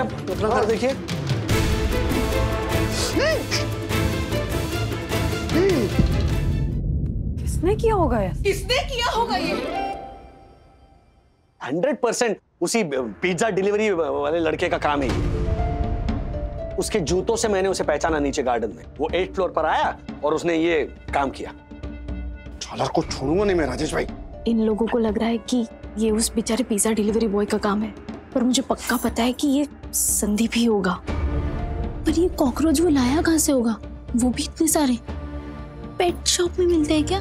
आप अपना घर देखिए। किसने किया होगा ये? किसने किया होगा ये? 100% उसी पिज्जा डिलीवरी वाले लड़के का काम है ये। उसके जूतों से मैंने उसे पहचाना नीचे गार्डन में। वो 8th फ्लोर पर आया और उसने ये काम किया। चालर को छोड़ूंगा नहीं मैं राजेश भाई। इन लोगों को लग रहा है कि ये उस बेचारे पिज्जा डिलीवरी बॉय का काम है, पर मुझे पक्का पता है कि ये संदीप ही होगा। पर ये कॉकरोच वो लाया कहाँ से होगा? वो भी इतने सारे पेट शॉप में मिलते हैं क्या?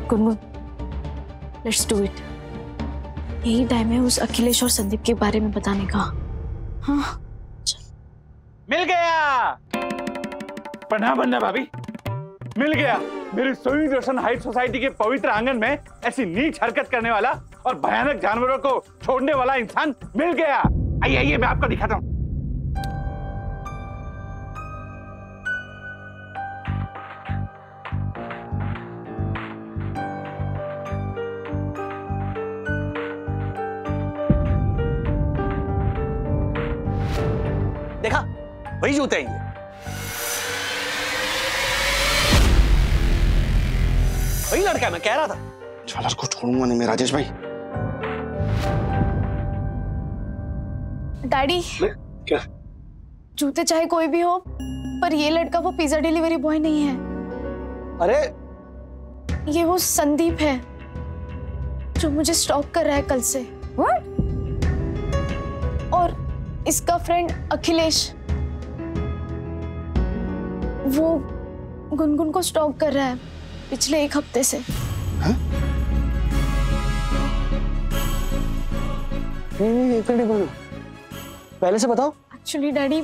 Gungun, let's do it. यही टाइम है उस अखिलेश और संदीप के बारे में बताने का। हाँ, मिल गया। प्रणाम बन्ना भाभी, मिल गया। मेरी सोई रोशन हाइट सोसाइटी के पवित्र आंगन में ऐसी नीच हरकत करने वाला और भयानक जानवरों को छोड़ने वाला इंसान मिल गया। आइए आइए, मैं आपको दिखाता हूँ। देखा, वही जूते हैं ये। वही लड़का है, मैं कह रहा था। चालर को छोड़ूंगा नहीं मैं राजेश भाई। डैडी, क्या? जूते चाहे कोई भी हो, पर ये लड़का वो पिज्जा डिलीवरी बॉय नहीं है। अरे ये वो संदीप है जो मुझे स्टॉक कर रहा है कल से। What? और इसका फ्रेंड अखिलेश, वो गुनगुन को स्टॉक कर रहा है पिछले 1 हफ्ते से। एक मिनट बोलो, पहले से बताओ। एक्चुअली डैडी,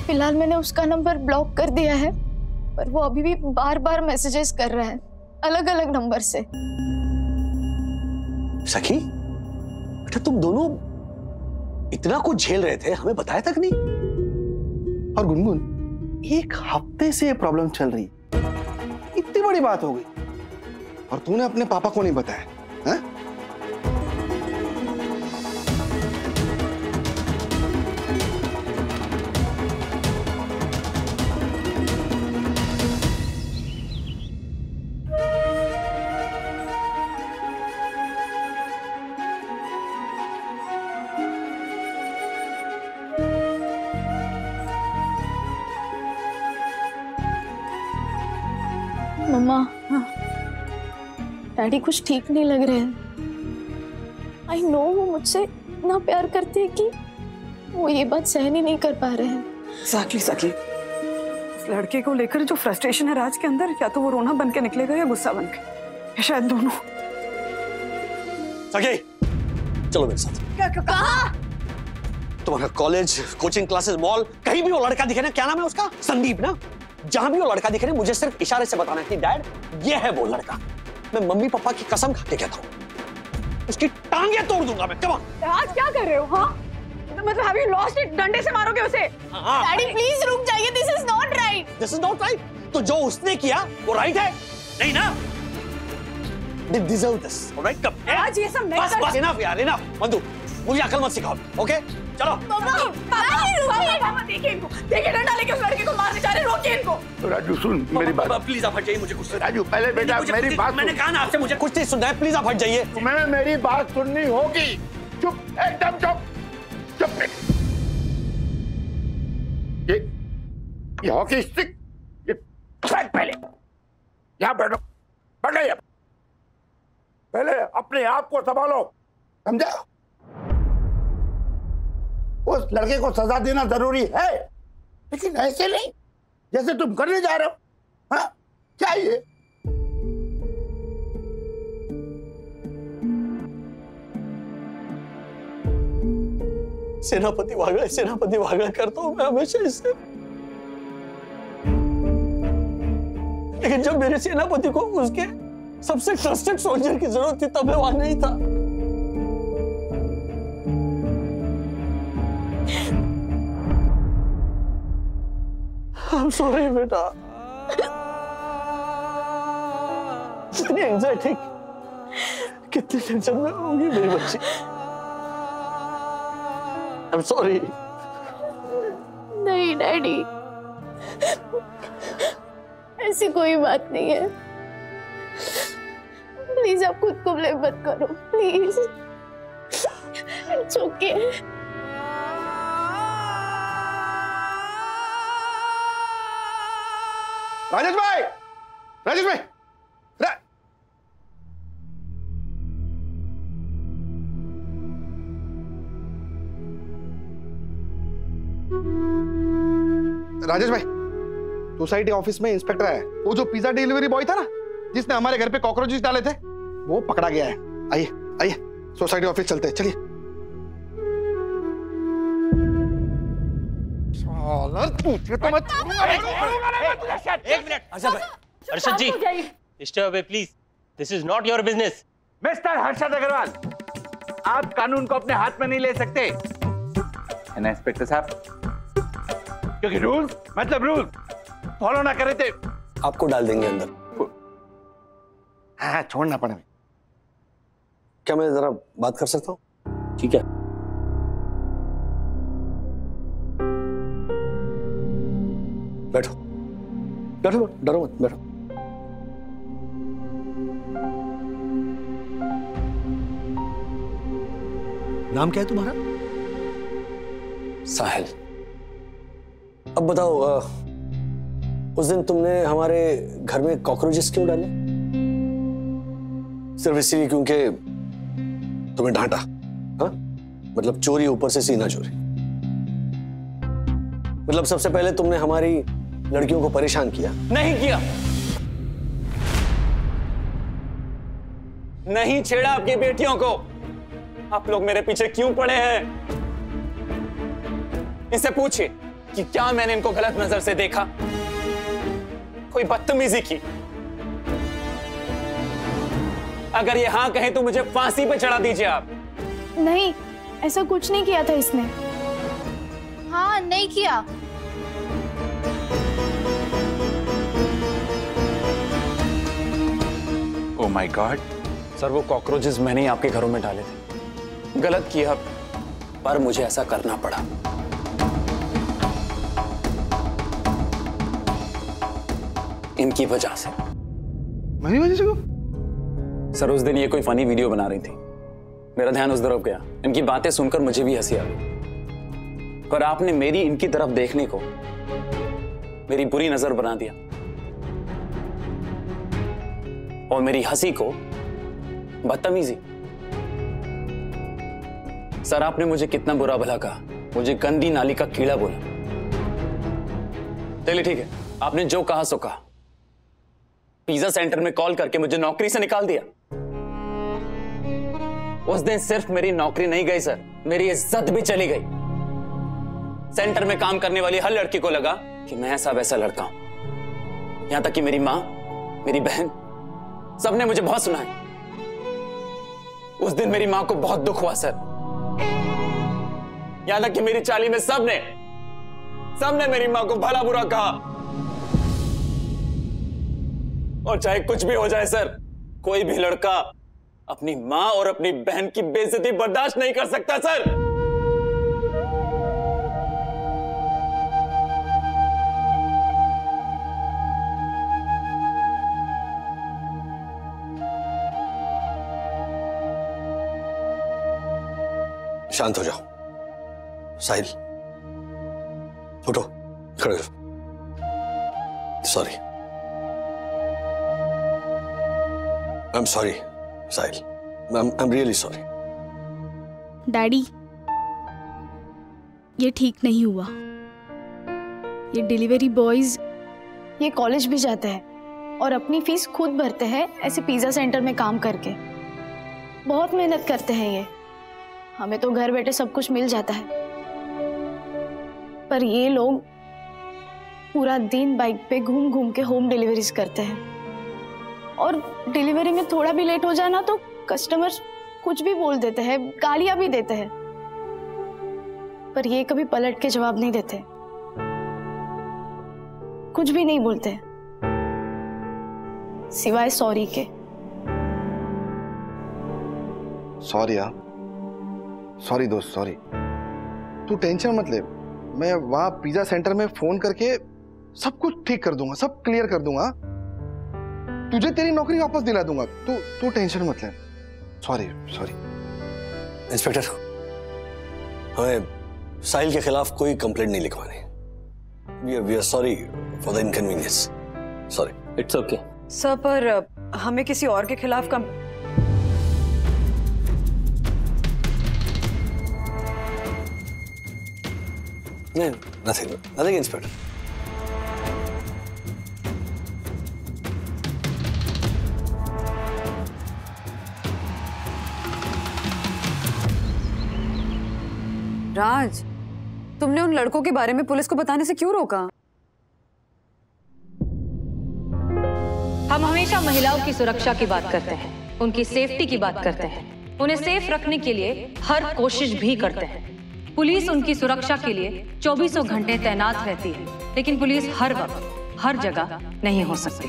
फिलहाल मैंने उसका नंबर ब्लॉक कर दिया है, पर वो अभी भी बार-बार मैसेजेस कर रहा है अलग-अलग नंबर से। सखी, बेटा तुम दोनों इतना कुछ झेल रहे थे, हमें बताया तक नहीं। और गुनगुन, 1 हफ्ते से ये प्रॉब्लम चल रही है, इतनी बड़ी बात हो गई और तूने अपने पापा को नहीं बताया, हैं? मम्मा, डैडी कुछ ठीक नहीं लग रहे हैं। आई नो वो मुझसे इतना प्यार करते हैं कि वो ये बात सहन ही नहीं कर पा रहे हैं। Exactly. उस लड़के को लेकर जो फ्रस्ट्रेशन है राज के अंदर, या तो वो रोना बन के निकलेगा या गुस्सा बन के, या शायद दोनों। सखी, चलो मेरे साथ। कहाँ? तुम्हारा कॉलेज, कोचिंग क्लासेस, मॉल, कहीं भी वो लड़का दिखे ना, क्या नाम है उसका? संदीप ना। जहां भी वो लड़का दिखे ना, मुझे सिर्फ इशारे से बताना कि डैड ये है वो लड़का। मैं मम्मी पापा की कसम खा के कहता हूँ, उसकी टांगे तोड़ दूंगा मैं। Come on. राज क्या कर रहे हो? हाँ, मतलब हैव यू लॉस्ट इट? डंडे से मारोगे उसे? डैडी प्लीज रुक जाइए, this is not right. This is not right. तो जो उसने किया वो राइट है नहीं ना? They deserve this, alright? Come. आज ये सब नहीं बस कर- बस enough यार, enough। मंदू, मुझे अकल मत सिखाओ, ओके? चलो। पापा देखिए इनको, देखिए डंडा लेके उस लड़के को मारने जा रहे हैं, रोकिए इनको। राजू सुन मेरी बात। प्लीज आप हट जाइए, मुझे कुछ राजू पहले बेटा मेरी बात मैंने कहा ना आपसे, मुझे कुछ नहीं सुनना है। प्लीज आप हट जाइए। तुम्हें मेरी बात सुननी होगी। चुप, एकदम चुप, चुप। ये हॉकी स्टिक, ये फेंक पहले। यहाँ बैठो, बैठो यहाँ। पहले अपने आप को संभालो, समझा? उस लड़के को सजा देना जरूरी है, लेकिन ऐसे नहीं जैसे तुम करने जा रहे हो। हाँ, क्या ये? सेनापति वागड़े करता हूं मैं हमेशा इससे। लेकिन जब मेरे सेनापति को उसके सबसे ट्रस्टेड सोल्जर की जरूरत थी तब मैं वहां नहीं था। I'm sorry बेटा। कितनी एंजाइटी, कितनी टेंशन में होगी मेरी बच्ची। I'm sorry। नहीं डैडी, ऐसी कोई बात नहीं है। प्लीज आप खुद को ब्लेम मत करो, प्लीज। It's okay. राजेश भाई, राजेश भाई, राजेश भाई, सोसाइटी ऑफिस में इंस्पेक्टर है। वो जो पिज्जा डिलीवरी बॉय था ना, जिसने हमारे घर पे कॉकरोचेस डाले थे, वो पकड़ा गया है। आइए आइए, सोसाइटी ऑफिस चलते हैं, चलिए। एक minute Harshad ji, stay away please, this is not your business. Mister Harshad Agarwal, आप कानून को अपने हाथ में नहीं ले सकते। इंस्पेक्टर साहब, क्योंकि रूल्स मतलब रूल्स फॉलो ना करे थे आपको डाल देंगे अंदर। हाँ, छोड़ना पड़ेगा। क्या मैं जरा बात कर सकता हूँ? ठीक है। बैठो बैठो, डरो मत, बैठो। नाम क्या है तुम्हारा? साहिल। अब बताओ, उस दिन तुमने हमारे घर में कॉकरोचेस क्यों डाले? सिर्फ इसलिए क्योंकि तुम्हें डांटा? हाँ, मतलब चोरी, ऊपर से सीना चोरी। मतलब सबसे पहले तुमने हमारी लड़कियों को परेशान किया। नहीं किया, नहीं छेड़ा आपकी बेटियों को। आप लोग मेरे पीछे क्यों पड़े हैं? इनसे पूछिए कि क्या मैंने इनको गलत नजर से देखा, कोई बदतमीजी की। अगर ये हाँ कहे तो मुझे फांसी पे चढ़ा दीजिए आप। नहीं, ऐसा कुछ नहीं किया था इसने। हाँ, नहीं किया। ओह माय गॉड सर, वो कॉकरोचेस मैंने ही आपके घरों में डाले थे। गलत किया, पर मुझे ऐसा करना पड़ा। इनकी वजह से। मेरी वजह से क्यों? सर, उस दिन ये कोई फनी वीडियो बना रही थी, मेरा ध्यान उस तरफ गया। इनकी बातें सुनकर मुझे भी हंसी आ गई, पर आपने मेरी इनकी तरफ देखने को मेरी बुरी नजर बना दिया और मेरी हंसी को बदतमीजी। सर, आपने मुझे कितना बुरा भला कहा, मुझे गंदी नाली का कीड़ा बोला। चलिए ठीक है, आपने जो कहा सो कहा। पिज्जा सेंटर में कॉल करके मुझे नौकरी से निकाल दिया। उस दिन सिर्फ मेरी नौकरी नहीं गई सर, मेरी इज्जत भी चली गई। सेंटर में काम करने वाली हर लड़की को लगा कि मैं ऐसा वैसा लड़का हूं। यहां तक कि मेरी मां, मेरी बहन, सबने मुझे बहुत सुनाया। उस दिन मेरी मां को बहुत दुख हुआ सर। यहां तक कि मेरी चाली में सबने मेरी मां को भला बुरा कहा। और चाहे कुछ भी हो जाए सर, कोई भी लड़का अपनी मां और अपनी बहन की बेइज्जती बर्दाश्त नहीं कर सकता सर। शांत हो जाओ। साहिल, उठो, खड़े हो। Sorry, I am sorry Sahil, I am really sorry. Daddy, ये ठीक नहीं हुआ। ये डिलीवरी बॉयज ये कॉलेज भी जाते हैं और अपनी फीस खुद भरते हैं ऐसे पिज्जा सेंटर में काम करके। बहुत मेहनत करते हैं ये। हमें तो घर बैठे सब कुछ मिल जाता है, पर ये लोग पूरा दिन बाइक पे घूम घूम के होम डिलीवरीज करते हैं, और डिलीवरी में थोड़ा भी लेट हो जाए ना तो कस्टमर्स कुछ भी बोल देते हैं, गालियां भी देते हैं, पर ये कभी पलट के जवाब नहीं देते, कुछ भी नहीं बोलते सिवाय सॉरी के। सॉरी यार, सॉरी दोस्त, सॉरी। तू टेंशन मत ले, मैं वहां पिज्जा सेंटर में फोन करके सब कुछ ठीक कर दूंगा, सब क्लियर कर दूंगा, तुझे तेरी नौकरी वापस दिला दूंगा। तू टेंशन मत ले। Sorry sorry. इंस्पेक्टर, हमें साहिल के खिलाफ कोई कंप्लेंट नहीं लिखवानी। We are sorry for the inconvenience. Sorry. It's okay. Sir, पर हमें किसी और के खिलाफ नहीं, nothing, इंस्पेक्टर। राज, तुमने उन लड़कों के बारे में पुलिस को बताने से क्यों रोका? हम हमेशा महिलाओं की सुरक्षा की बात करते हैं, उनकी सेफ्टी की बात करते हैं, उन्हें सेफ रखने के लिए हर कोशिश भी करते हैं। पुलिस उनकी सुरक्षा के लिए 24 घंटे तैनात रहती है, लेकिन पुलिस हर वक्त हर जगह नहीं हो सकती।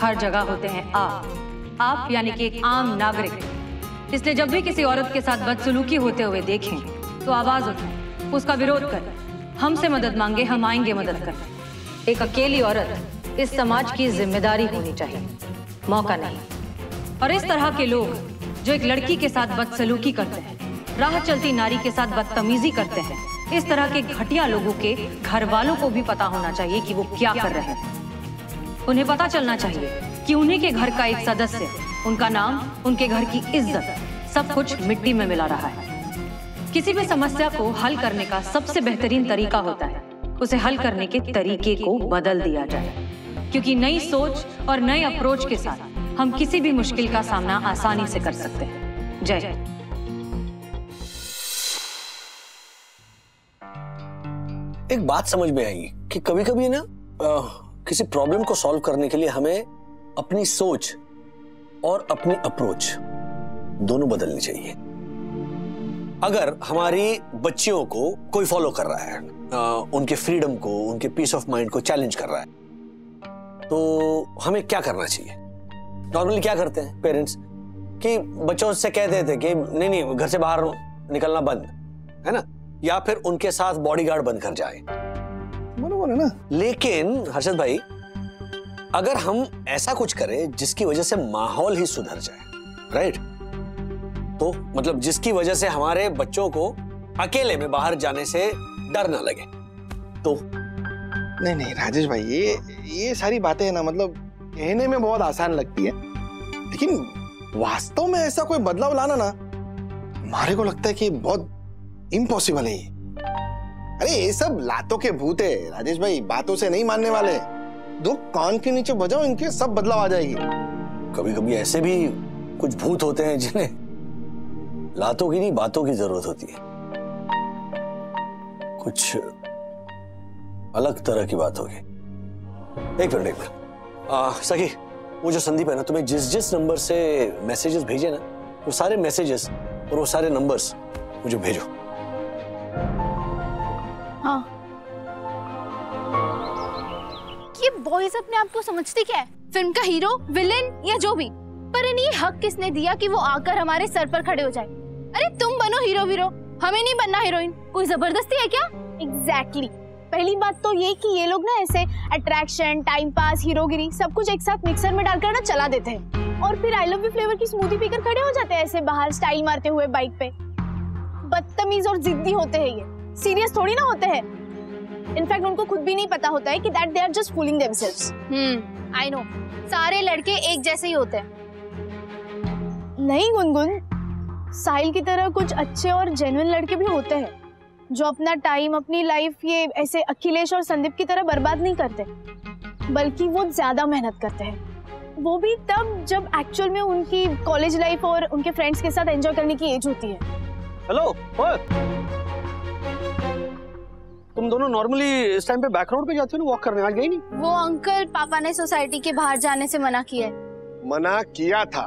हर जगह होते हैं आप यानी कि एक आम नागरिक। इसलिए जब भी किसी औरत के साथ बदसलूकी होते हुए देखें तो आवाज उठाएं, उसका विरोध करें, हमसे मदद मांगे, हम आएंगे मदद करने। एक अकेली औरत इस समाज की जिम्मेदारी होनी चाहिए, मौका नहीं। और इस तरह के लोग जो एक लड़की के साथ बदसलूकी करते हैं, राह चलती नारी के साथ बदतमीजी करते हैं, इस तरह के घटिया लोगों के घर वालों को भी पता होना चाहिए कि वो क्या कर रहे हैं। उन्हें पता चलना चाहिए कि उन्हीं के घर का एक सदस्य, उनका नाम, उनके घर की इज्जत, सब कुछ मिट्टी में मिला रहा है। किसी भी समस्या को हल करने का सबसे बेहतरीन तरीका होता है उसे हल करने के तरीके को बदल दिया जाए, क्योंकि नई सोच और नए अप्रोच के साथ हम किसी भी मुश्किल का सामना आसानी से कर सकते हैं। जय हिंद। एक बात समझ में आई कि कभी कभी ना किसी प्रॉब्लम को सॉल्व करने के लिए हमें अपनी सोच और अपनी अप्रोच दोनों बदलनी चाहिए। अगर हमारी बच्चियों को कोई फॉलो कर रहा है, उनके फ्रीडम को, उनके पीस ऑफ माइंड को चैलेंज कर रहा है, तो हमें क्या करना चाहिए? नॉर्मली क्या करते हैं पेरेंट्स कि बच्चों से कह देते कि नहीं नहीं घर से बाहर निकलना बंद है ना, या फिर उनके साथ बॉडीगार्ड बनकर जाए, बराबर है ना। लेकिन हर्षद भाई, अगर हम ऐसा कुछ करें जिसकी वजह से माहौल ही सुधर जाए, राइट, तो मतलब जिसकी वजह से हमारे बच्चों को अकेले में बाहर जाने से डर ना लगे, तो नहीं नहीं राजेश भाई, ये सारी बातें ना मतलब कहने में बहुत आसान लगती है, लेकिन वास्तव में ऐसा कोई बदलाव लाना ना हमारे को लगता है कि बहुत इम्पॉसिबल है। अरे ये सब लातों के भूत है राजेश भाई, बातों से नहीं मानने वाले। दो कान के नीचे बजाओ, इनके सब बदलाव आ जाएगी। कभी कभी ऐसे भी कुछ भूत होते हैं जिन्हें लातों की नहीं बातों की जरूरत होती है, कुछ अलग तरह की बात होगी। एक मिनट सखी, वो जो संदीप है ना, तुम्हें जिस जिस नंबर से मैसेजेस भेजे ना, वो सारे मैसेजेस और वो सारे नंबर्स मुझे भेजो। हाँ। ये बॉयज अपने आप को समझते क्या है? फिल्म का हीरो, विलेन या जो भी, पर इन्हें ये हक किसने दिया कि वो आकर हमारे सर पर खड़े हो जाए? अरे तुम बनो हीरो वीरो, हमें नहीं बनना हीरोइन। कोई जबरदस्ती है क्या? एग्जैक्टली। पहली बात तो ये कि ये लोग ना ऐसे अट्रैक्शन, टाइम पास, हीरोगिरी सब कुछ एक साथ मिक्सर में डालकर ना चला देते हैं, और फिर आई लव यू फ्लेवर की स्मूदी पीकर खड़े हो जाते हैं ऐसे बाहर स्टाइल मारते हुए बाइक पे। बदतमीज और जिद्दी होते हैं, ये सीरियस थोड़ी ना होते हैं। इनफैक्ट उनको खुद भी नहीं पता होता है कि that they are just fooling themselves. I know, सारे लड़के एक जैसे ही होते हैं। नहीं गुनगुन, साहिल की तरह कुछ अच्छे और जेन्युइन लड़के भी होते हैं जो अपना टाइम, अपनी लाइफ ये ऐसे अखिलेश और संदीप की तरह बर्बाद नहीं करते, बल्कि वो ज्यादा मेहनत करते हैं। वो भी तब जब एक्चुअल में उनकी कॉलेज लाइफ और उनके फ्रेंड्स के साथ एंजॉय करने की एज होती है। हेलो, तुम दोनों नॉर्मली इस टाइम पे बैक रोड पे जाती हो ना वॉक करने, आज गई नहीं? वो अंकल पापा ने सोसाइटी के बाहर जाने से मना किया है। मना किया था,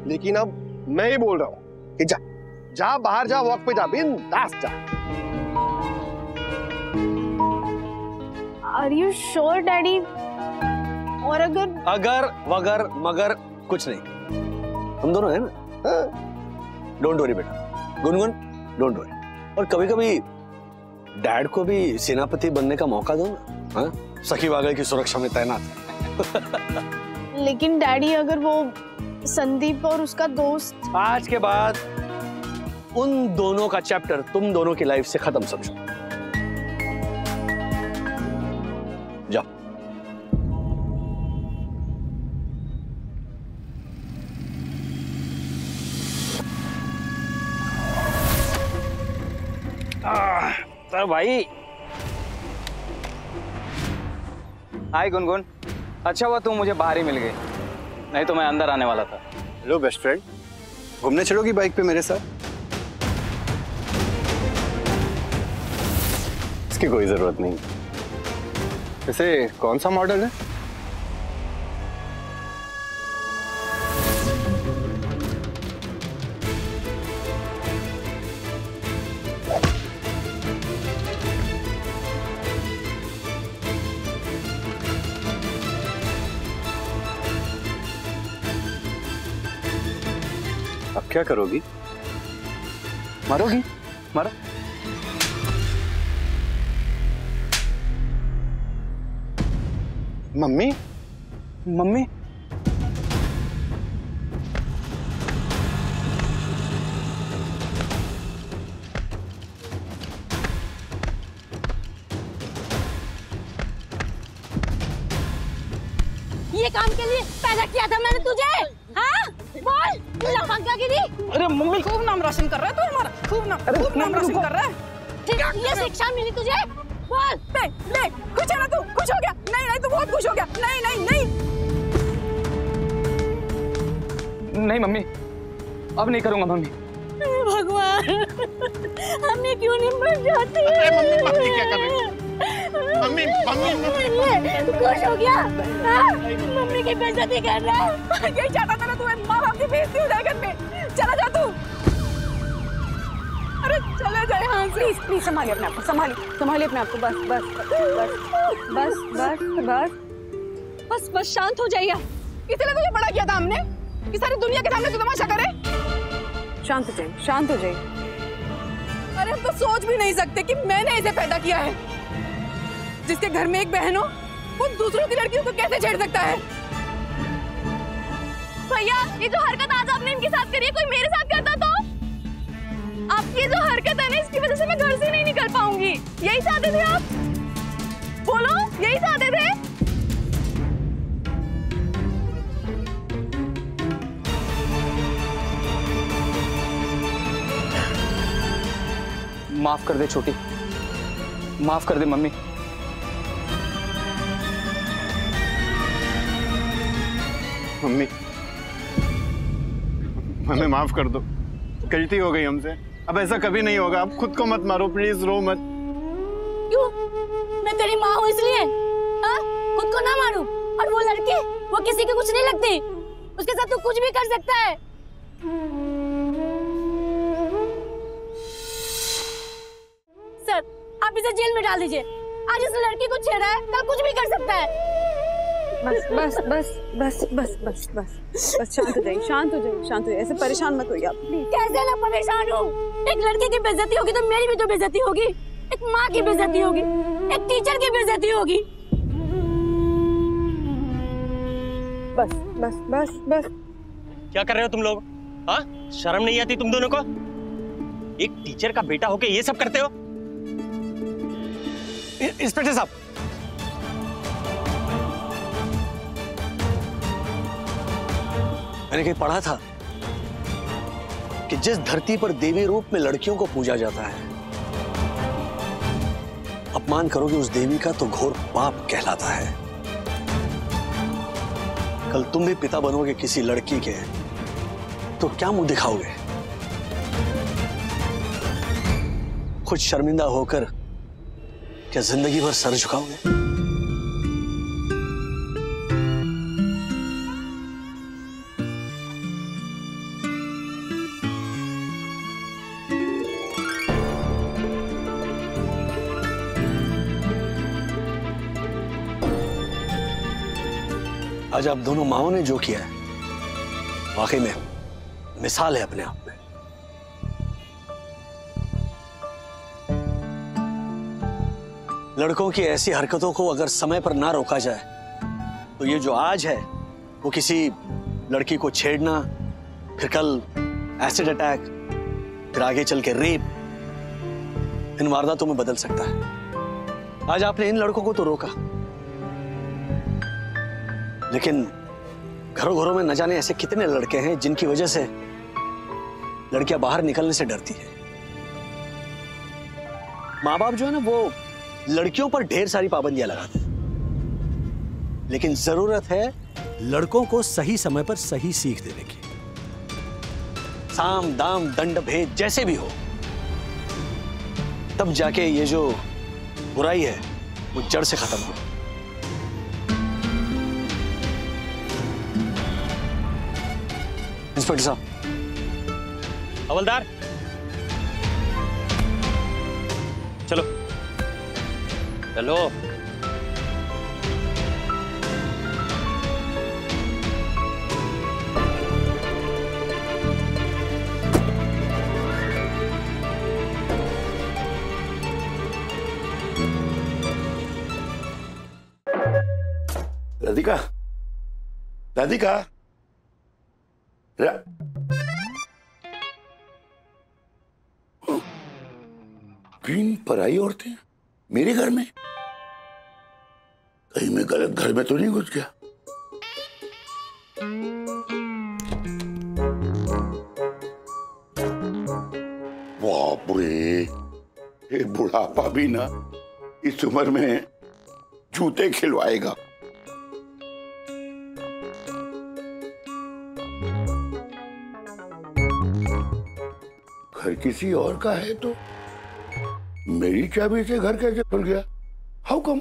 लेकिन अब मैं ही बोल रहा हूँ कि जा जा, बाहर जा, वॉक पे जा, बिंदास जा। Are you sure daddy? और अगर वगर मगर कुछ नहीं, हम दोनों है ना। डोंट वरी बेटा, गुनगुन डोंट वरी। और कभी कभी डैड को भी सेनापति बनने का मौका दो ना, हाँ? सखी वागल की सुरक्षा में तैनात। लेकिन डैडी, अगर वो संदीप और उसका दोस्त, आज के बाद उन दोनों का चैप्टर तुम दोनों की लाइफ से खत्म समझो। जाओ। सर भाई। हाय गुनगुन, अच्छा हुआ तुम मुझे बाहर ही मिल गई, नहीं तो मैं अंदर आने वाला था। हेलो बेस्ट फ्रेंड, घूमने चलोगी बाइक पे मेरे साथ? इसकी कोई जरूरत नहीं। वैसे कौन सा मॉडल है? अब क्या करोगी? मारोगी? मारो। मम्मी, मम्मी, ये काम के लिए पैदा किया था मैंने तुझे, हाँ? बोल, तू लफंगा गिरी। अरे मम्मी, खूब नाम रोशन कर रहा है तू हमारा, खूब नाम रोशन कर रहा है। ये शिक्षा मिली तुझे? बोल। ले, खुश है ना तू? खुश हो गया? नहीं, तू बहुत खुश हो गया। नहीं। नहीं मम्मी, अब नहीं करूंगा मम्मी। भगवान, हमने क्यों नहीं मर जाते? मम्मी क्या कर रही है? मम्मी खुश हो गया? मम्मी की बेइज्जती कर रहा है। यही चाहता था ना तू, माँ बाप की बेइज्जती हो जाए घर में। चला जा तू। अरे चले जाए। हाँ प्लीज संभालिए अपने आप को, संभालिए अपने आप को। बस शांत हो जाइए। इसलिए तुझे बड़ा किया था हमने कि सारी दुनिया के सामने तू तमाशा करे। शांत हो जाइए। अरे हम तो सोच भी नहीं सकते कि मैंने इसे पैदा किया है। जिसके घर में एक बहन हो, वो दूसरों की लड़कियों को कैसे छेड़ सकता है? भैया, ये जो हरकत आज आपने इनके साथ करी है, कोई मेरे साथ करता तो? आपकी ये जो हरकत है ना, इसकी वजह से मैं घर से नहीं निकल पाऊंगी। यही चाहते थे आप? बोलो, यही चाहते थे? माफ कर दे छोटी, माफ कर दे मम्मी। मम्मी, हमें माफ कर दो, गलती हो गई हमसे। अब ऐसा कभी नहीं होगा। अब खुद को मत मारो प्लीज, रो मत। क्यों? मैं तेरी माँ हूँ इसलिए? हाँ? खुद को ना मारूं? और वो लड़की, वो किसी की कुछ नहीं लगती, उसके साथ तू कुछ भी कर सकता है। सर, आप इसे जेल में डाल दीजिए। आज इस लड़की को छेड़ा है, कल कुछ भी कर सकता है। बस शांत हो जाइए। ऐसे परेशान मत होइए आप। कैसे ना परेशान हूँ? एक लड़के की बेइज्जती होगी तो मेरी भी तो बेइज्जती होगी। एक माँ की बेइज्जती होगी, एक टीचर की बेइज्जती होगी। बस। क्या कर रहे हो तुम लोग? हाँ, शर्म नहीं आती तुम दोनों को? एक टीचर का बेटा होके ये सब करते हो? इंस्पेक्टर साहब, मैंने कहीं पढ़ा था कि जिस धरती पर देवी रूप में लड़कियों को पूजा जाता है, अपमान करोगे उस देवी का तो घोर पाप कहलाता है। कल तुम भी पिता बनोगे किसी लड़की के, तो क्या मुंह दिखाओगे? खुद शर्मिंदा होकर क्या जिंदगी भर सर झुकाओगे? आज आप दोनों माओं ने जो किया है वाकई में मिसाल है अपने आप में। लड़कों की ऐसी हरकतों को अगर समय पर ना रोका जाए तो ये जो आज है वो किसी लड़की को छेड़ना, फिर कल एसिड अटैक, फिर आगे चल के रेप, इन वारदातों में बदल सकता है। आज आपने इन लड़कों को तो रोका, लेकिन घरों घरों में न जाने ऐसे कितने लड़के हैं जिनकी वजह से लड़कियां बाहर निकलने से डरती है। माँ बाप जो है ना वो लड़कियों पर ढेर सारी पाबंदियां लगाते हैं, लेकिन जरूरत है लड़कों को सही समय पर सही सीख देने की। साम दाम दंड भेद जैसे भी हो, तब जाके ये जो बुराई है वो जड़ से खत्म हो। इंस्पेक्टर साहब। हवलदार चलो चलो। राधिका, राधिका, तीन पराई औरतें मेरे घर में? कहीं मैं गलत घर में तो नहीं घुस गया? बाप रे, ये बुढ़ापा भी ना इस उम्र में जूते खिलवाएगा। घर किसी और का है तो मेरी चाबी से घर कैसे खुल गया? How come?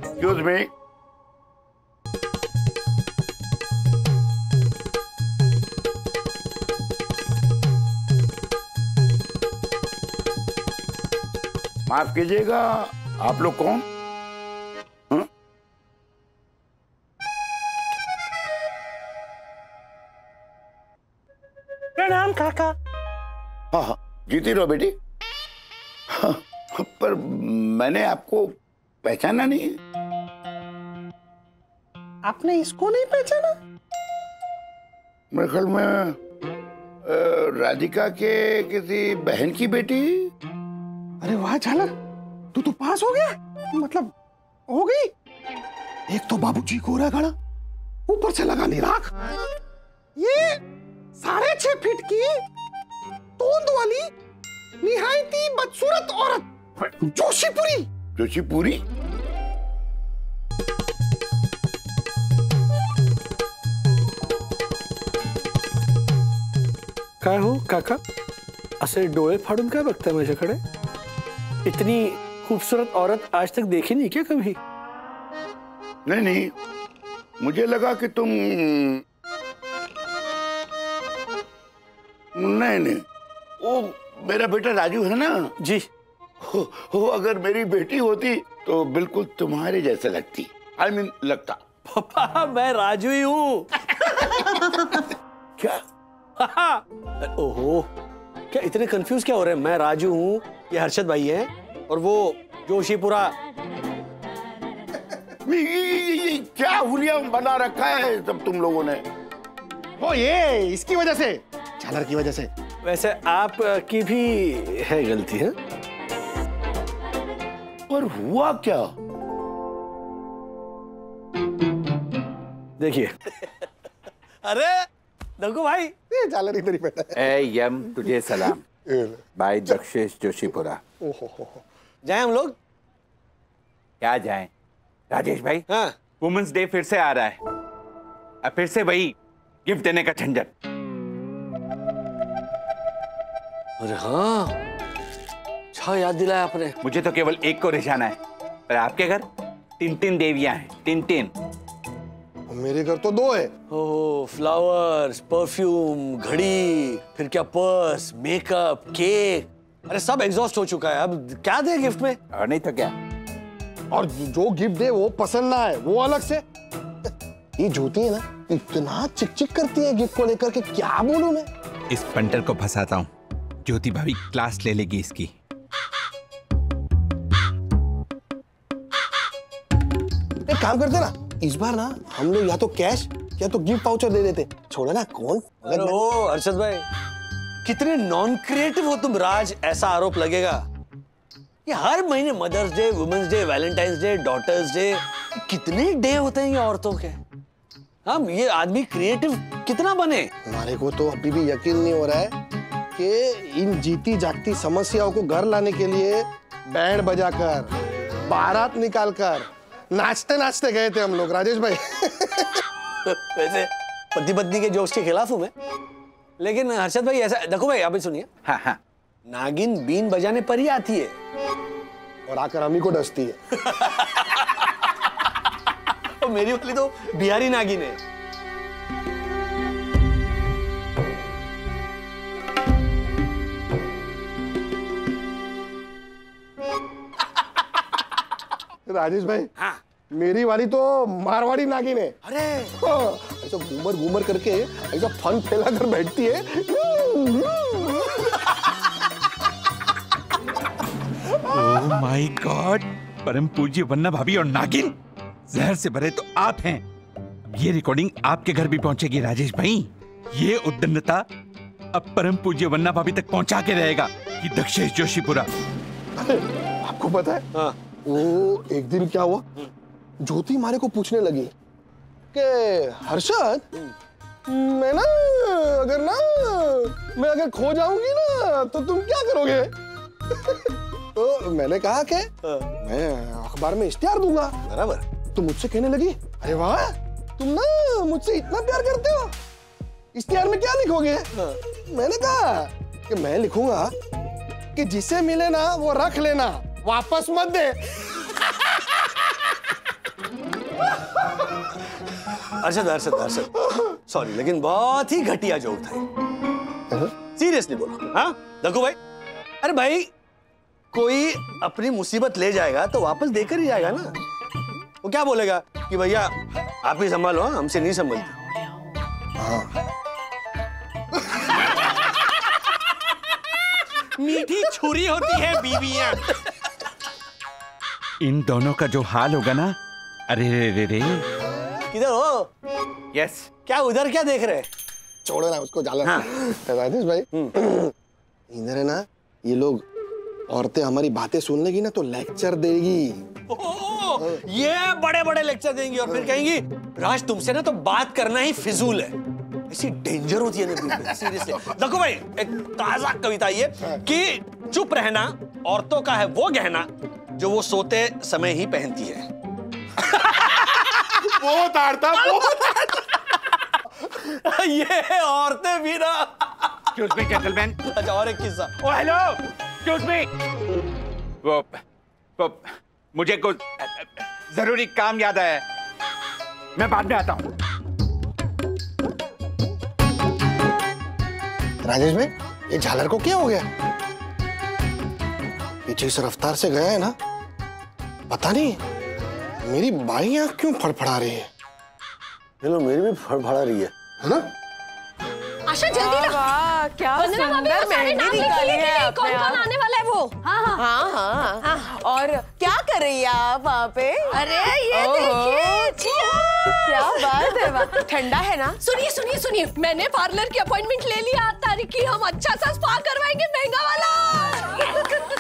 एक्सक्यूज मी, माफ कीजिएगा, आप लोग कौन? प्रणाम काका। हाँ हाँ, जीती रहो बेटी। हाँ, पर मैंने आपको पहचाना नहीं। आपने इसको नहीं पहचाना? मेरे ख्याल में राधिका के किसी बहन की बेटी। अरे वाह झालर, तू तो पास हो गया, मतलब हो गई। एक तो बाबूजी गोरा घड़ा, ऊपर से लगा ली राख। ये 6.5 फीट की तोंद वाली निहायती बदसूरत औरत जोशीपुरी। जोशीपुरी? काय हो काका, असे डोळे फाड़ून काय बघताय माझ्याकडे? इतनी खूबसूरत औरत आज तक देखी नहीं क्या कभी? नहीं नहीं, मुझे लगा कि तुम नहीं, वो मेरा बेटा राजू है ना जी, वो अगर मेरी बेटी होती तो बिल्कुल तुम्हारे जैसे लगती। I mean, लगता। पापा मैं राजू ही हूँ। क्या? ओहो, क्या इतने कंफ्यूज क्या हो रहे हैं? मैं राजू हूँ, ये हर्षद भाई है, और वो जोशीपुरा। ये क्या हुलिया बना रखा है सब तुम लोगों ने? ओ ये इसकी वजह से, झालर की वजह से। वैसे आप की भी है गलती है। पर हुआ क्या? देखिए। अरे दंगू भाई, झालर इधर ही बैठा है। ए यम तुझे सलाम। भाई दक्षेश जोशीपुरा। जाए हम लोग? क्या जाएं? राजेश भाई, हाँ वुमेन्स डे फिर से आ रहा है, अब फिर से वही गिफ्ट देने का झंझट। अरे हाँ, अच्छा याद दिलाया आपने। मुझे तो केवल एक को रिझाना है, पर आपके घर 3 देवियां हैं, 3। मेरे घर तो 2 है। ओह, फ्लावर्स, परफ्यूम, घड़ी, फिर क्या पर्स, मेकअप, केक, अरे सब एग्जॉस्ट हो चुका है। अब क्या दे गिफ्ट में? और नहीं तो क्या। और जो गिफ्ट दे वो पसंद ना है वो अलग से। ये ज्योति है ना, इतना चिक चिक करती है गिफ्ट को लेकर के, क्या बोलूं मैं। इस पंटर को फंसाता हूँ, ज्योति भाभी क्लास ले लेगी इसकी। एक काम करते ना, इस बार ना हम लोग या तो कैश या तो गिफ्ट वाउचर दे देते। छोड़ो ना, कौन। अरे ओ अर्शद भाई, कितने नॉन क्रिएटिव हो तुम राज, ऐसा आरोप लगेगा। ये हर महीने mother's day, women's day, Valentine's day, daughter's day, कितने डे होते हैं ये औरतों के। हम ये आदमी क्रिएटिव कितना बने। हमारे को तो अभी भी यकीन नहीं हो रहा है कि इन जीती जागती समस्याओं को घर लाने के लिए बैंड बजाकर, बारात निकालकर, नाचते नाचते गए थे हम लोग राजेश भाई। वैसे पति पत्नी के जोक्स के खिलाफ हूं मैं, लेकिन हर्षद भाई ऐसा देखो भाई, आप भी सुनिए। हाँ हाँ, नागिन बीन बजाने पर ही आती है और आकर हम ही को डसती है। और मेरी वाली तो बिहारी नागिन है। राजेश भाई, हाँ मेरी वाली तो मारवाड़ी नागिन है। अरे ऐसा घूमर घूमर करके ऐसा फन फैला कर बैठती है। ओह माय गॉड, परम पूज्य वन्ना भाभी और नागिन, जहर से भरे तो आप हैं। अब ये रिकॉर्डिंग आपके घर भी पहुंचेगी राजेश भाई। ये उद्दंडता अब परम पूज्य वन्ना भाभी तक पहुंचा के रहेगा कि दक्षेश जोशीपुरा। आपको पता है, हाँ, वो एक दिन क्या हुआ, ज्योति मारे को पूछने लगी कि हर्षद, मैं अगर खो जाऊंगी ना तो तुम क्या करोगे। तो मैंने कहा कि मैं अखबार में इश्तिहार दूंगा। बराबर। तो मुझसे कहने लगी, अरे वाह, तुम ना मुझसे इतना प्यार करते हो, इश्तिहार में क्या लिखोगे। मैंने कहा कि मैं लिखूंगा कि जिसे मिले ना वो रख लेना, वापस मत दे। अर्शद सॉरी, लेकिन बहुत ही घटिया जोक था। सीरियसली बोलो। हाँ देखो भाई, अरे भाई कोई अपनी मुसीबत ले जाएगा तो वापस देकर ही जाएगा ना। वो क्या बोलेगा कि भैया आप ही संभालो, हमसे नहीं संभलती। हाँ। मीठी छुरी होती है बीवियां। इन दोनों का जो हाल होगा ना, अरे रे रे। किधर हो? यस। क्या उधर क्या देख रहे? छोड़ो ना उसको, जाला। हाँ। राजेश भाई, इधर है ना, ये लोग औरतें हमारी बातें सुन लेगी ना तो लेक्चर देगी। ये बड़े बड़े लेक्चर देंगी और फिर कहेंगी राज तुमसे ना तो बात करना ही फिजूल है। ऐसी डेंजर होती है ना सीरियसली। देखो भाई, एक ताजा कविता ये कि चुप रहना औरतों का है वो गहना जो वो सोते समय ही पहनती है। बहुत आड़ता, ये औरतें भी ना। Excuse me, gentlemen. अच्छा, और एक किस्सा। ओ हेलो, excuse me. वो मुझे कुछ जरूरी काम याद आया, मैं बाद में आता हूँ। राजेश भाई, ये झालर को क्या हो गया? पीछे इस रफ्तार से गया है ना, पता नहीं मेरी बाई आंख क्यों फड़फड़ा रही है। हेलो, मेरी भी फड़फड़ा रही है ना? आशा जल्दी ना। वाह, क्या सुंदर मेहंदी निकाली है। कौन कौन आने वाला है वो? हाँ। और क्या कर रही है आप वहाँ पे? अरे ये देखिए, क्या बात है, वाह, ठंडा है ना? सुनिए, मैंने पार्लर की अपॉइंटमेंट ले लिया 8 तारीख की। हम अच्छा सा स्पा करवाएंगे, महंगा वाला।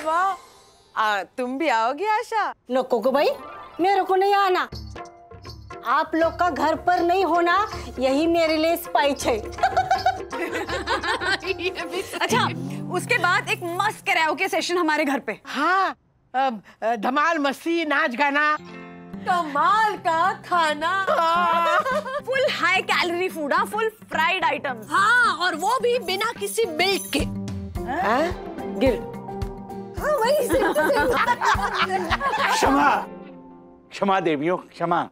वाह, तुम भी आओगे आशा? नो कोको भाई, मेरे को नहीं आना। आप लोग का घर पर नहीं होना यही मेरे लिए स्पाइस है। अच्छा, उसके बाद एक मस्त कराओके सेशन हमारे घर पे। हाँ, धमाल मस्ती नाच गाना, कमाल का खाना, full high calorie food, full fried item, हाँ, और वो भी बिना किसी मिल्क के। गिल हाँ वही क्षमा क्षमा देवियों क्षमा।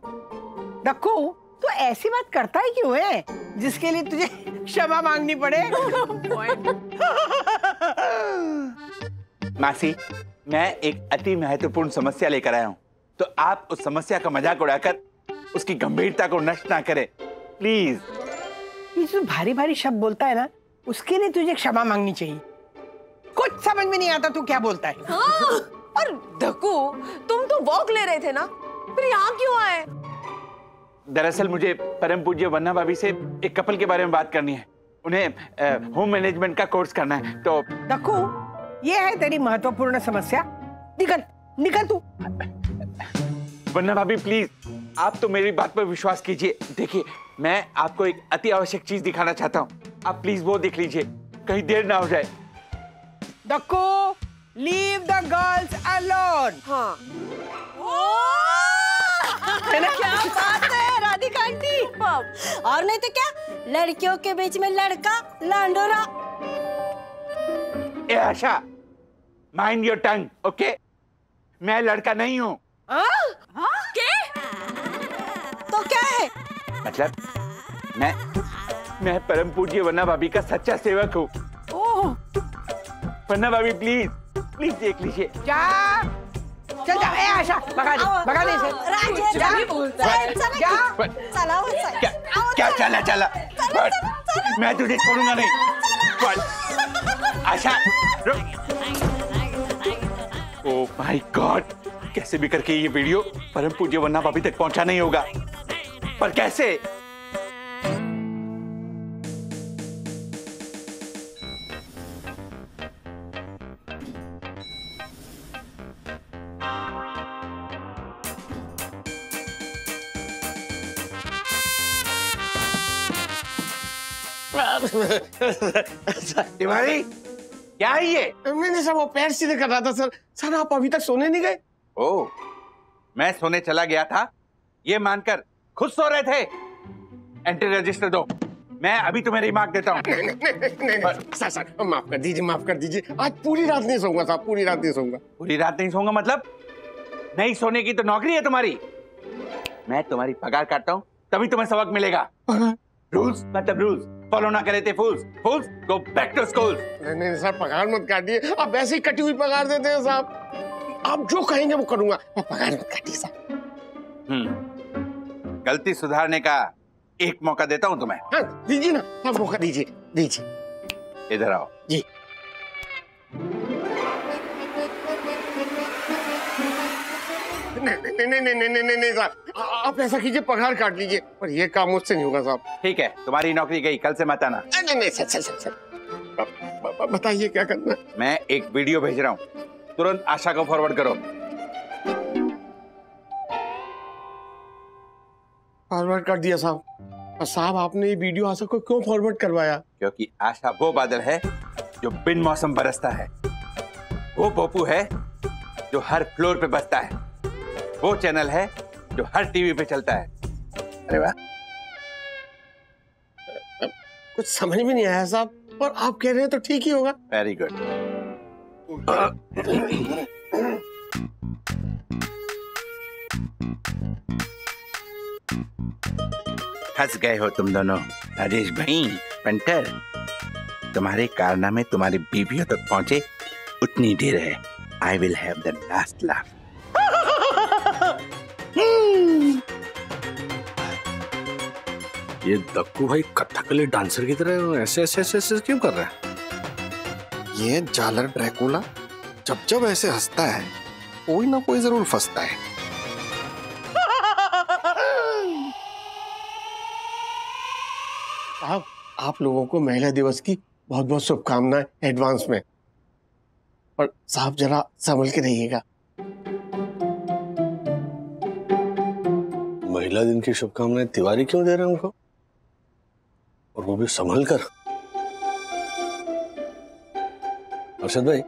दक्कू तो ऐसी बात करता ही क्यों है जिसके लिए तुझे क्षमा मांगनी पड़े? मासी, मैं एक अति महत्वपूर्ण समस्या लेकर आया हूँ, तो आप उस समस्या का मजाक उड़ाकर उसकी गंभीरता को नष्ट ना करें, प्लीज। ये जो भारी भारी शब्द बोलता है ना, उसके लिए तुझे क्षमा मांगनी चाहिए। कुछ समझ में नहीं आता तू क्या बोलता है। हाँ, और दक्कू तुम तो वॉक ले रहे थे ना, फिर यहाँ क्यों आए? दरअसल मुझे परम पूज्य वन्ना भाभी से एक कपल के बारे में बात करनी है। उन्हें होम मैनेजमेंट का कोर्स करना है, तो दक्कू ये है तेरी महत्वपूर्ण समस्या। निकल निकल तू। वन्ना भाभी प्लीज, आप तो मेरी बात पर विश्वास कीजिए। देखिए, मैं आपको एक अति आवश्यक चीज दिखाना चाहता हूँ, आप प्लीज वो देख लीजिए, कहीं देर ना हो जाए। Dakku, leave the girls alone. हाँ। क्या बात है राधिका आंटी, और नहीं तो क्या, लड़कियों के बीच में लड़का लांडोरा। ए आशा, माइंड योर टंग, ओके? मैं लड़का नहीं हूँ। तो क्या है? मतलब मैं परम पूज्य वन्ना भाभी का सच्चा सेवक हूँ। वन्ना भाभी प्लीज प्लीज देख लीजिए। जा चल जा। ए आशा, भगा दे इसे। क्या चला मैं तुझे छोड़ूंगा नहीं। आशा ओह माय गॉड, कैसे भी करके ये वीडियो परम पूज्य वन्ना भाभी तक पहुंचाना ही होगा, पर कैसे? तिवारी क्या है ये? नहीं सर, वो पैर सीधे कर रहा था सर। सर आप अभी तक सोने नहीं गए? ओह, मैं सोने चला गया था ये मानकर खुद सो रहे थे। एंट्री रजिस्टर दो, मैं अभी तुम्हें रिमार्क देता हूँ। नहीं, सर माफ कर दीजिए, माफ कर दीजिए। आज पूरी रात नहीं सोऊंगा साहब, पूरी रात नहीं सोऊंगा। पूरी रात नहीं सोऊंगा मतलब? नहीं सोने की तो नौकरी है तुम्हारी। मैं तुम्हारी पगार काटता हूँ, तभी तुम्हें सबक मिलेगा। रूल्स मतलब रूल्स, फॉलो ना करे थे फूल्स। फूल्स गो बैक टू स्कूल। नहीं सर, पगार मत काटिए, आप ऐसे ही कटी हुई पगार देते हैं साहब। आप जो कहेंगे वो करूंगा, पगार मत काटिए साहब। गलती सुधारने का एक मौका देता हूँ तुम्हें। हाँ दीजिए ना, आप मौका दीजिए दीजिए। इधर आओ जी। नहीं साहब, आप ऐसा कीजिए, पगार काट लीजिए, पर ये काम मुझसे नहीं होगा साहब। ठीक है, तुम्हारी नौकरी गई, कल से मत आना। नहीं सर बताइए क्या करना है? मैं एक वीडियो भेज रहा हूँ, तुरंत आशा को फॉरवर्ड करो। फॉरवर्ड कर दिया साहब। और साहब आपने ये वीडियो आशा को क्यों फॉरवर्ड करवाया? क्योंकि आशा वो बादल है जो बिन मौसम बरसता है, वो पप्पू है जो हर फ्लोर पे बसता है, वो चैनल है जो हर टीवी पे चलता है। अरे वाह, कुछ समझ में नहीं आया साहब, और आप कह रहे हैं तो ठीक ही होगा। Very good. फंस गए हो तुम दोनों राजेश भाई। पंटर, तुम्हारे कारनामे तुम्हारी बीवियों तक पहुंचे उतनी देर है। I will have the last laugh. ये दक्कू भाई कथकली डांसर की तरह ऐसे ऐसे ऐसे ऐसे क्यों कर रहा है? ये जालर ड्रैकुला जब जब ऐसे हंसता है, कोई ना कोई जरूर फंसता है। साहब, आप लोगों को महिला दिवस की बहुत बहुत शुभकामनाएं एडवांस में। और साहब जरा संभल के रहिएगा। महिला दिन की शुभकामनाएं तिवारी क्यों दे रहे हैं उनको, और वो भी संभल कर? अर्षद भाई,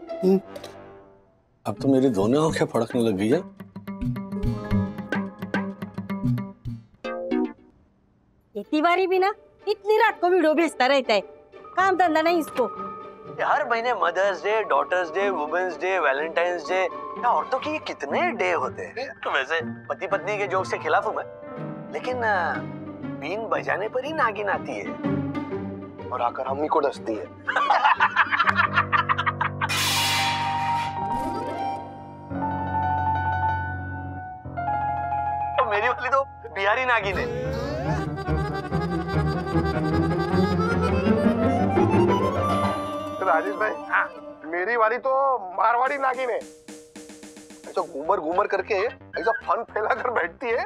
अब तो मेरी दोनों आंखें फड़कने लग गई है। ये तिवारी भी ना इतनी रात को वीडियो भेजता रहता है, काम धंधा नहीं इसको। हर महीने mother's day, daughter's day, women's day, Valentine's day, औरतों के ये कितने डे होते हैं। तो वैसे पति पत्नी के जोक से खिलाफ हूं मैं, लेकिन बीन बजाने पर ही नागिन आती है और आकर अम्मी को डसती है। तो मेरी वाली तो बिहारी नागिन है। राजेश भाई, हाँ, मेरी वाली तो मारवाड़ी नागिन है। ऐसा घूमर घूमर करके ऐसा फन फैला कर बैठती है।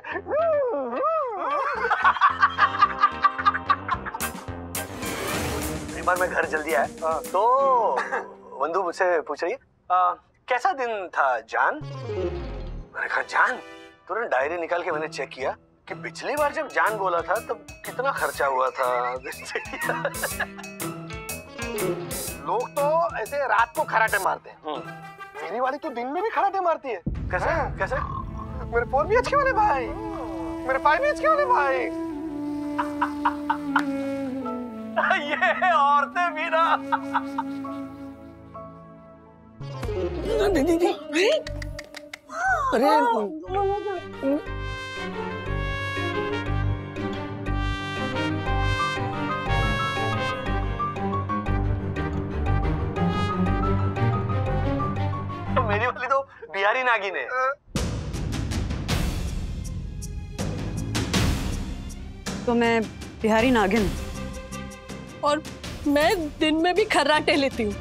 एक बार मैं घर जल्दी आया तो वंदू मुझसे पूछ रही कैसा दिन था जान। मैंने कहा जान, तुरंत डायरी निकाल के मैंने चेक किया कि पिछली बार जब जान बोला था तब कितना खर्चा हुआ था। लोग तो ऐसे रात को खराटे मारते हैं, मेरी वाली तो दिन में भी खराटे मारती है। कैसे कैसे? मेरे 4 BHK वाले भाई, मेरे 5 BHK वाले भाई। ये औरतें भी ना। अरे मेरी वाली तो बिहारी नागिन है। तो मैं बिहारी नागिन और मैं दिन में भी खर्राटे लेती हूँ।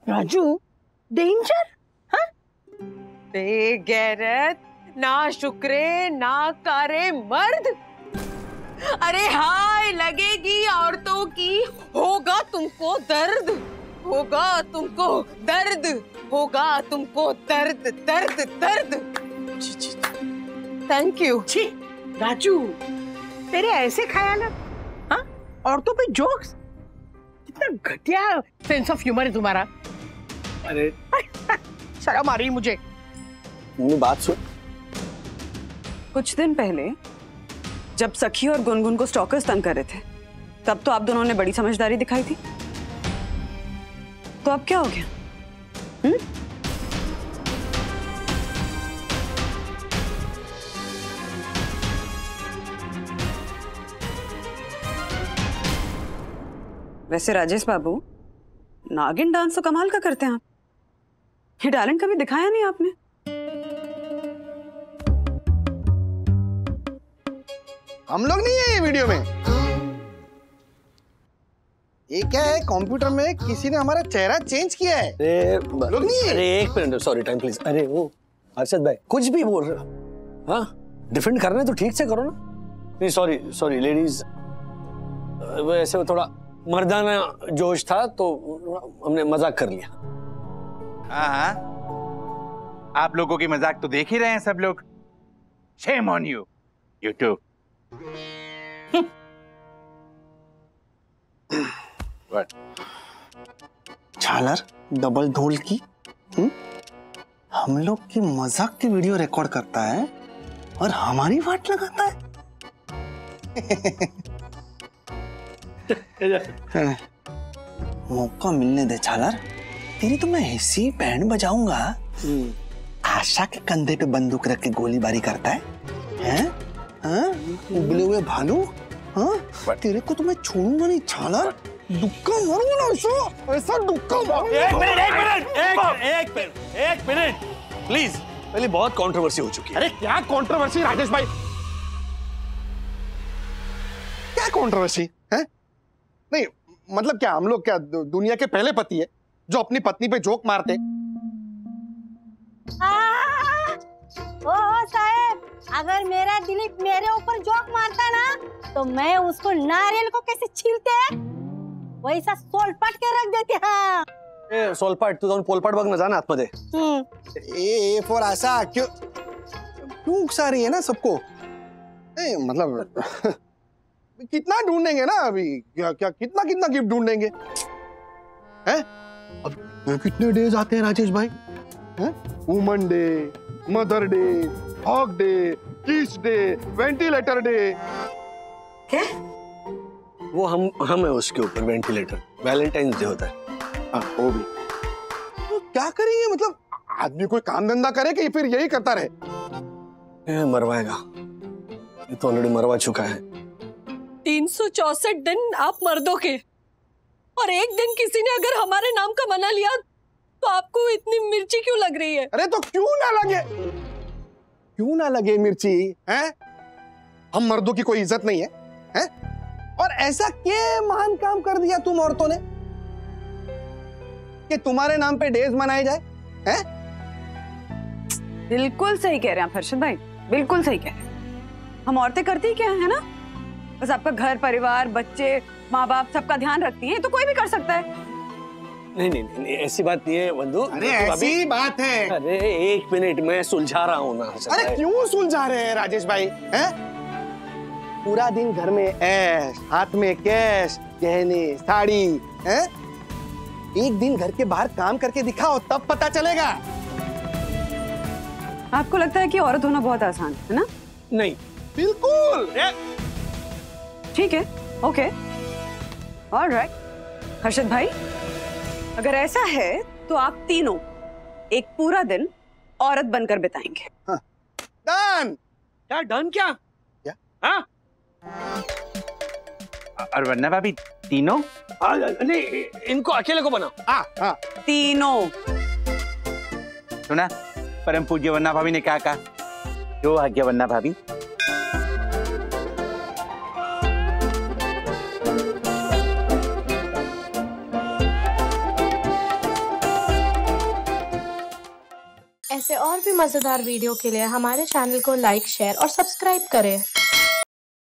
राजू, डेंजर? हाँ? बेगैरत, ना शुक्रे ना कारे मर्द। अरे हाय लगेगी औरतों की, होगा तुमको दर्द, होगा तुमको दर्द, होगा तुमको दर्द दर्द दर्द। Thank you. छी राजू, तेरे ऐसे ख्यालात, हाँ? औरतों पे जोक्स, कितना घटिया सेंस ऑफ ह्यूमर है तुम्हारा। अरे शर्म आ रही मुझे। बात सुन। कुछ दिन पहले जब सखी और गुनगुन को स्टॉकर्स तंग कर रहे थे, तब तो आप दोनों ने बड़ी समझदारी दिखाई थी। तो अब क्या हो गया? वैसे राजेश बाबू, नागिन डांस तो कमाल का करते हैं आप। ये टैलेंट कभी दिखाया नहीं आपने। हम लोग नहीं है ये वीडियो में। ये क्या है, कंप्यूटर में किसी ने हमारा चेहरा चेंज किया है। लोग नहीं है। अरे एक मिनट, सॉरी, टाइम प्लीज। अरे वो हर्षद भाई कुछ भी बोल रहे हो। हाँ, डिफेंड करना है तो ठीक से करो ना। नहीं सॉरी सॉरी लेडीज, वैसे वो थोड़ा मर्दाना जोश था तो हमने मजाक कर लिया। हाँ, आप लोगों की मजाक तो देख ही रहे हैं सब लोग। Shame on you, you too. झालर डबल ढोल की, हम लोग की मजाक की वीडियो रिकॉर्ड करता है और हमारी वाट लगाता है। मौका मिलने दे झालर, तेरी तो मैं ऐसी बैंड बजाऊंगा। आशा के कंधे पे बंदूक रख के गोलीबारी करता है, हैं? हाँ? उबले हुए भालू, हाँ? तेरे को तो मैं छोड़ूंगा नहीं झालर, दुक्का मारूंगा ना ऐसा, ऐसा दुक्का मारूंगा। एक मिनट प्लीज। पहले बहुत कंट्रोवर्सी हो चुकी है। अरे क्या कंट्रोवर्सी राजेश भाई, क्या कंट्रोवर्सी है? नहीं मतलब क्या हम लोग क्या दुनिया के पहले पति है जो अपनी पत्नी पे जोक मारते? ओ साहब, अगर मेरा दिलीप मेरे ऊपर जोक मारता ना तो मैं उसको नारियल को कैसे छीलते हैं वैसा सोलपट के रख देते। हाँ सोलपाट, तू जाऊन पोलपाट बघ ना, जाना आतमध्ये। ए फॉर आशा, क्यों उकसा रही है ना सबको? मतलब कितना ढूंढेंगे ना अभी, क्या क्या कितना कितना गिफ्ट ढूंढेंगे हैं? अब कितने डेज आते हैं राजेश भाई? Woman day, mother day, hug day, kiss day, ventilator day. क्या? वो हम है उसके ऊपर वेंटिलेटर, वैलेंटाइंस डे होता है। वो भी तो क्या करेंगे, मतलब आदमी कोई काम धंधा करे कि फिर यही करता रहे? ये मरवाएगा, ये तो ऑलरेडी मरवा चुका है। 364 दिन आप मर्दों के, और एक दिन किसी ने अगर हमारे नाम का मना लिया तो आपको इतनी मिर्ची क्यों लग रही है? अरे तो क्यों ना लगे, क्यों ना लगे मिर्ची हैं? हम मर्दों की कोई इज्जत नहीं है, हैं? और ऐसा क्या महान काम कर दिया तुम औरतों ने कि तुम्हारे नाम पे डेज मनाए जाए हैं? बिल्कुल सही कह रहे हैं हर्षद भाई, बिल्कुल सही कह रहे हैं। हम औरतें करती क्या है ना, बस आपका घर परिवार, बच्चे, माँ बाप सबका ध्यान रखती हैं, तो कोई भी कर सकता है। नहीं नहीं नहीं, ऐसी बात नहीं है बंधु। अरे ऐसी बात है। अरे एक मिनट, मैं सुलझा रहा हूँ ना। अरे क्यों सुलझा रहे हैं राजेश भाई हैं? पूरा दिन घर में ऐश, हाथ में कैश, गहने, साड़ी हैं? एक दिन घर के बाहर काम करके दिखाओ, तब पता चलेगा। आपको लगता है कि औरत होना बहुत आसान है ना? नहीं, बिल्कुल। ठीक है, ओके, ऑलराइट। हर्षद भाई, अगर ऐसा है तो आप तीनों एक पूरा दिन औरत बनकर बिताएंगे। डन। क्या डन? क्या क्या? हाँ? और वरना भाभी तीनों? नहीं, इनको अकेले को बनाओ। हाँ तीनों। सुना परम पूज्य वन्ना भाभी ने क्या कहा? जो आज्ञा वन्ना भाभी। ऐसे और भी मजेदार वीडियो के लिए हमारे चैनल को लाइक, शेयर और सब्सक्राइब करें।